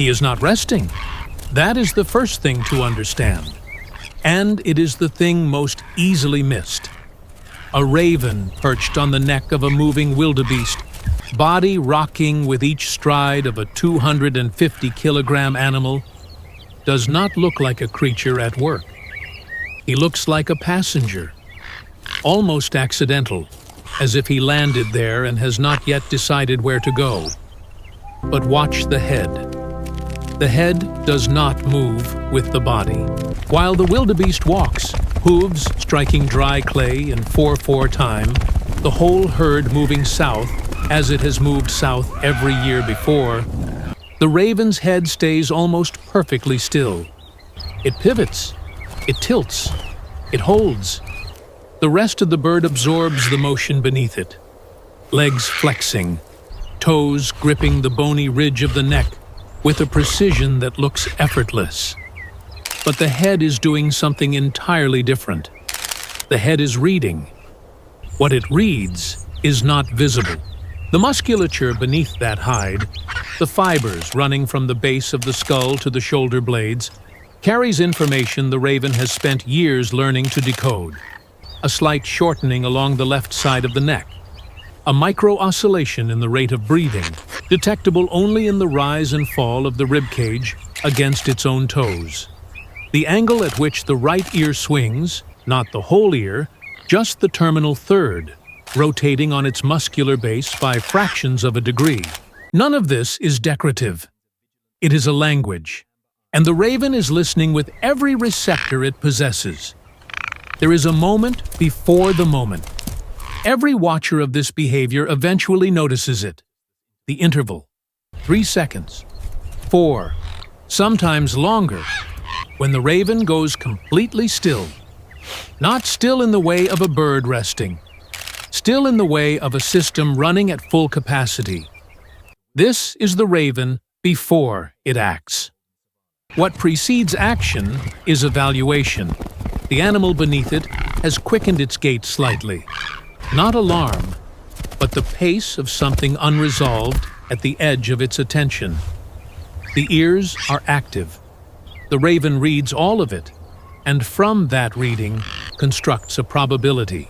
He is not resting. That is the first thing to understand. And it is the thing most easily missed. A raven perched on the neck of a moving wildebeest, body rocking with each stride of a 250-kilogram animal, does not look like a creature at work. He looks like a passenger, almost accidental, as if he landed there and has not yet decided where to go. But watch the head. The head does not move with the body. While the wildebeest walks, hooves striking dry clay in 4/4 time, the whole herd moving south as it has moved south every year before, the raven's head stays almost perfectly still. It pivots, it tilts, it holds. The rest of the bird absorbs the motion beneath it. Legs flexing, toes gripping the bony ridge of the neck with a precision that looks effortless. But the head is doing something entirely different. The head is reading. What it reads is not visible. The musculature beneath that hide, the fibers running from the base of the skull to the shoulder blades, carries information the raven has spent years learning to decode. A slight shortening along the left side of the neck. A micro-oscillation in the rate of breathing, detectable only in the rise and fall of the ribcage against its own toes. The angle at which the right ear swings, not the whole ear, just the terminal third, rotating on its muscular base by fractions of a degree. None of this is decorative. It is a language, and the raven is listening with every receptor it possesses. There is a moment before the moment. Every watcher of this behavior eventually notices it. The interval, 3 seconds, 4, sometimes longer, when the raven goes completely still. Not still in the way of a bird resting, still in the way of a system running at full capacity. This is the raven before it acts. What precedes action is evaluation. The animal beneath it has quickened its gait slightly. Not alarm, but the pace of something unresolved at the edge of its attention. The ears are active. The raven reads all of it, and from that reading constructs a probability.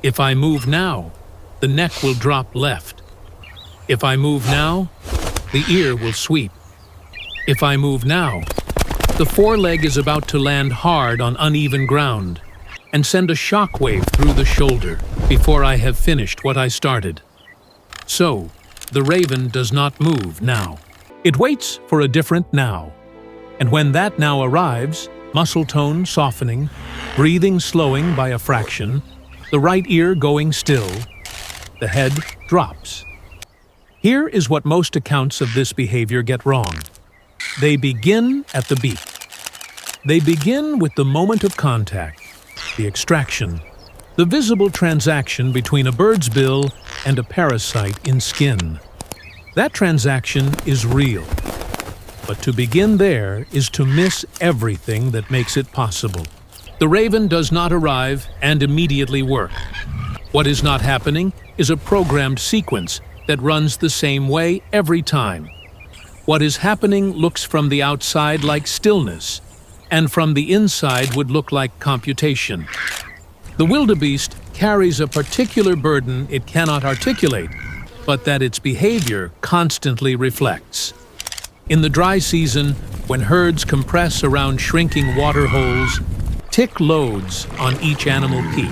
If I move now, the neck will drop left. If I move now, the ear will sweep. If I move now, the foreleg is about to land hard on uneven ground and send a shock wave through the shoulder before I have finished what I started. So, the raven does not move now. It waits for a different now. And when that now arrives, muscle tone softening, breathing slowing by a fraction, the right ear going still, the head drops. Here is what most accounts of this behavior get wrong. They begin at the beak. They begin with the moment of contact, the extraction, the visible transaction between a bird's bill and a parasite in skin. That transaction is real. But to begin there is to miss everything that makes it possible. The raven does not arrive and immediately work. What is not happening is a programmed sequence that runs the same way every time. What is happening looks from the outside like stillness, and from the inside would look like computation. The wildebeest carries a particular burden it cannot articulate, but that its behavior constantly reflects. In the dry season, when herds compress around shrinking water holes, tick loads on each animal peak.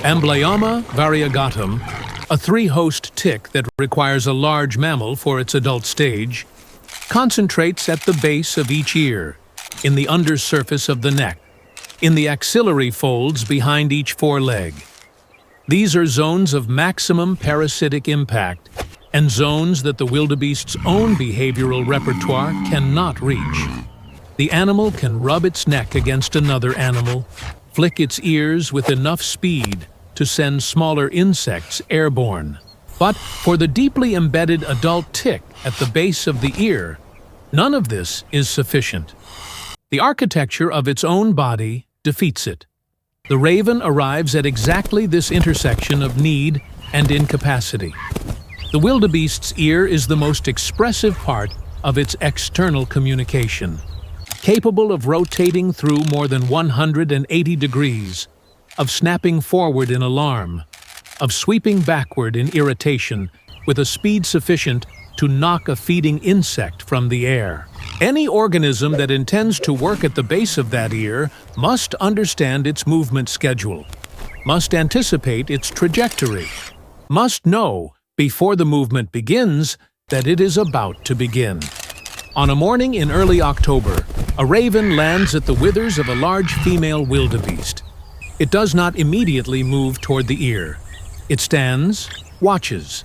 Amblyomma variegatum, a three-host tick that requires a large mammal for its adult stage, concentrates at the base of each ear, in the undersurface of the neck, in the axillary folds behind each foreleg. These are zones of maximum parasitic impact and zones that the wildebeest's own behavioral repertoire cannot reach. The animal can rub its neck against another animal, flick its ears with enough speed to send smaller insects airborne. But for the deeply embedded adult tick at the base of the ear, none of this is sufficient. The architecture of its own body defeats it. The raven arrives at exactly this intersection of need and incapacity. The wildebeest's ear is the most expressive part of its external communication, capable of rotating through more than 180 degrees, of snapping forward in alarm, of sweeping backward in irritation with a speed sufficient to knock a feeding insect from the air. Any organism that intends to work at the base of that ear must understand its movement schedule, must anticipate its trajectory, must know, before the movement begins, that it is about to begin. On a morning in early October, a raven lands at the withers of a large female wildebeest. It does not immediately move toward the ear. It stands, watches.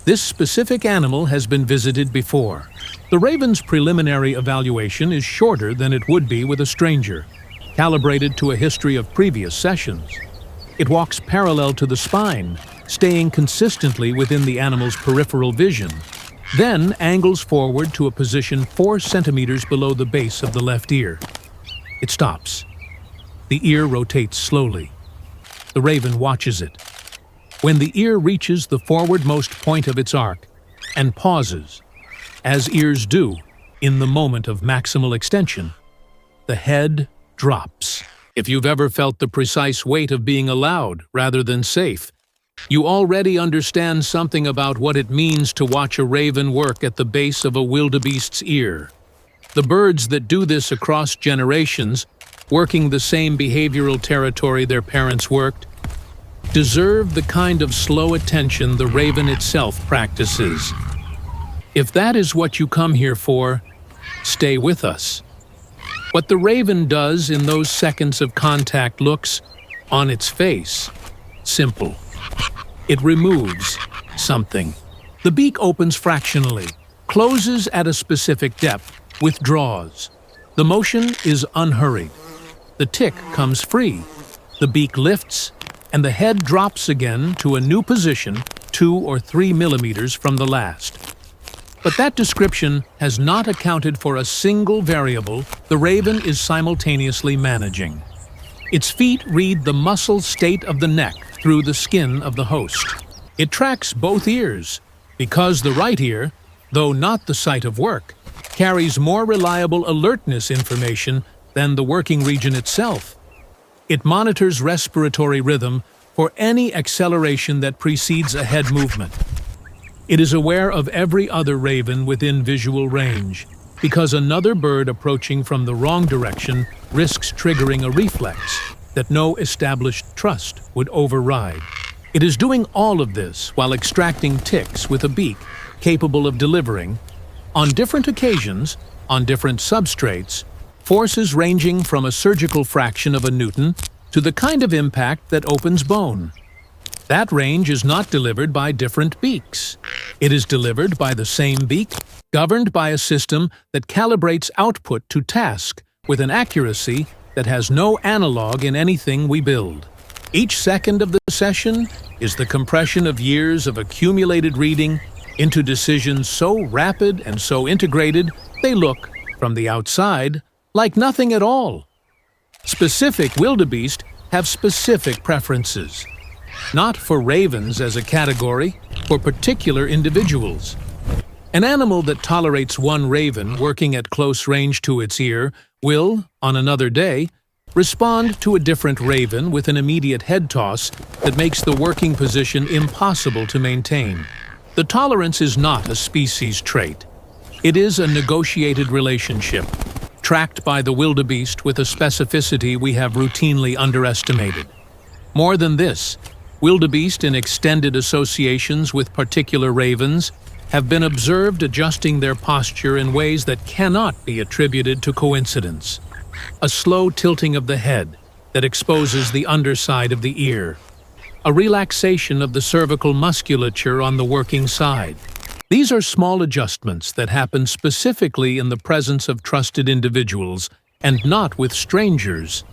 This specific animal has been visited before. The raven's preliminary evaluation is shorter than it would be with a stranger, calibrated to a history of previous sessions. It walks parallel to the spine, staying consistently within the animal's peripheral vision, then angles forward to a position 4 centimeters below the base of the left ear. It stops. The ear rotates slowly. The raven watches it. When the ear reaches the forwardmost point of its arc and pauses, as ears do in the moment of maximal extension, the head drops. If you've ever felt the precise weight of being allowed rather than safe, you already understand something about what it means to watch a raven work at the base of a wildebeest's ear. The birds that do this across generations, working the same behavioral territory their parents worked, deserve the kind of slow attention the raven itself practices. If that is what you come here for, stay with us. What the raven does in those seconds of contact looks, on its face, simple. It removes something. The beak opens fractionally, closes at a specific depth, withdraws. The motion is unhurried. The tick comes free. The beak lifts, and the head drops again to a new position 2 or 3 millimeters from the last. But that description has not accounted for a single variable the raven is simultaneously managing. Its feet read the muscle state of the neck through the skin of the host. It tracks both ears, because the right ear, though not the site of work, carries more reliable alertness information than the working region itself. It monitors respiratory rhythm for any acceleration that precedes a head movement. It is aware of every other raven within visual range, because another bird approaching from the wrong direction risks triggering a reflex that no established trust would override. It is doing all of this while extracting ticks with a beak capable of delivering, on different occasions, on different substrates, forces ranging from a surgical fraction of a newton to the kind of impact that opens bone. That range is not delivered by different beaks. It is delivered by the same beak, governed by a system that calibrates output to task with an accuracy that has no analog in anything we build. Each second of the session is the compression of years of accumulated reading into decisions so rapid and so integrated they look, from the outside, like nothing at all. Specific wildebeest have specific preferences. Not for ravens as a category, for particular individuals. An animal that tolerates one raven working at close range to its ear will, on another day, respond to a different raven with an immediate head toss that makes the working position impossible to maintain. The tolerance is not a species trait. It is a negotiated relationship, tracked by the wildebeest with a specificity we have routinely underestimated. More than this, wildebeest in extended associations with particular ravens have been observed adjusting their posture in ways that cannot be attributed to coincidence. A slow tilting of the head that exposes the underside of the ear. A relaxation of the cervical musculature on the working side. These are small adjustments that happen specifically in the presence of trusted individuals and not with strangers.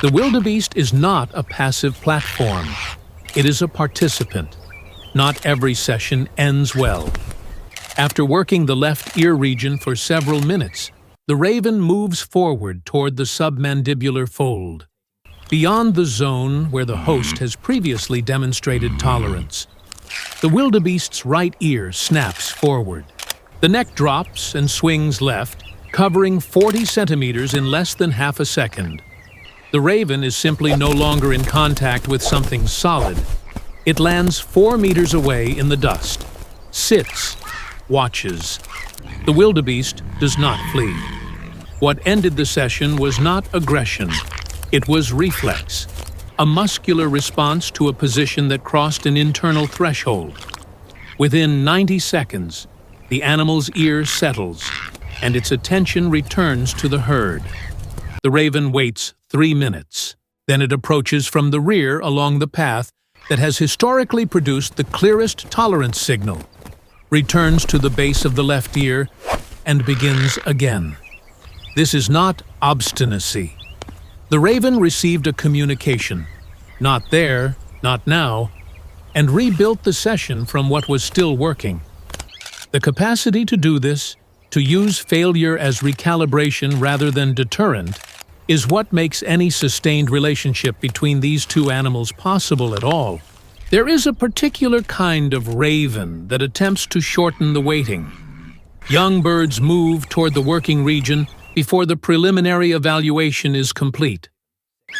The wildebeest is not a passive platform. It is a participant. Not every session ends well. After working the left ear region for several minutes, the raven moves forward toward the submandibular fold, beyond the zone where the host has previously demonstrated tolerance. The wildebeest's right ear snaps forward. The neck drops and swings left, covering 40 centimeters in less than half a second. The raven is simply no longer in contact with something solid. It lands 4 meters away in the dust, sits, watches. The wildebeest does not flee. What ended the session was not aggression. It was reflex, a muscular response to a position that crossed an internal threshold. Within 90 seconds, the animal's ear settles, and its attention returns to the herd. The raven waits 3 minutes. Then it approaches from the rear along the path that has historically produced the clearest tolerance signal, returns to the base of the left ear, and begins again. This is not obstinacy. The raven received a communication, not there, not now, and rebuilt the session from what was still working. The capacity to do this, to use failure as recalibration rather than deterrent, is what makes any sustained relationship between these two animals possible at all. There is a particular kind of raven that attempts to shorten the waiting. Young birds move toward the working region before the preliminary evaluation is complete.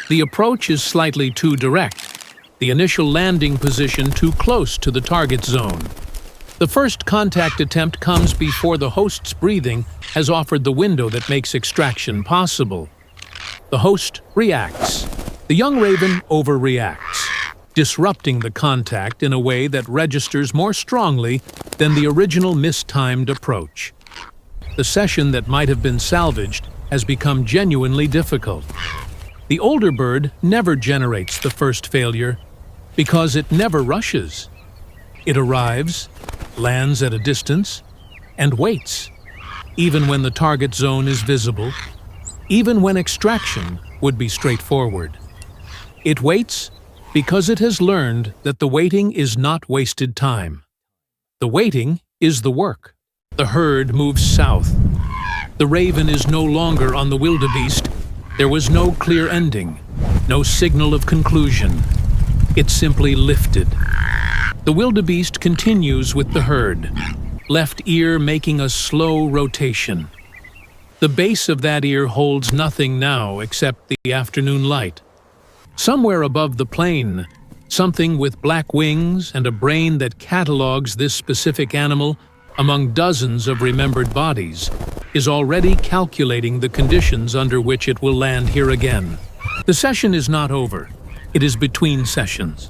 The approach is slightly too direct, the initial landing position too close to the target zone. The first contact attempt comes before the host's breathing has offered the window that makes extraction possible. The host reacts. The young raven overreacts, disrupting the contact in a way that registers more strongly than the original mistimed approach. The session that might have been salvaged has become genuinely difficult. The older bird never generates the first failure because it never rushes. It arrives, lands at a distance, and waits, even when the target zone is visible, even when extraction would be straightforward. It waits because it has learned that the waiting is not wasted time. The waiting is the work. The herd moves south. The raven is no longer on the wildebeest. There was no clear ending, no signal of conclusion. It simply lifted. The wildebeest continues with the herd, left ear making a slow rotation. The base of that ear holds nothing now except the afternoon light. Somewhere above the plain, something with black wings and a brain that catalogs this specific animal among dozens of remembered bodies, is already calculating the conditions under which it will land here again. The session is not over. It is between sessions.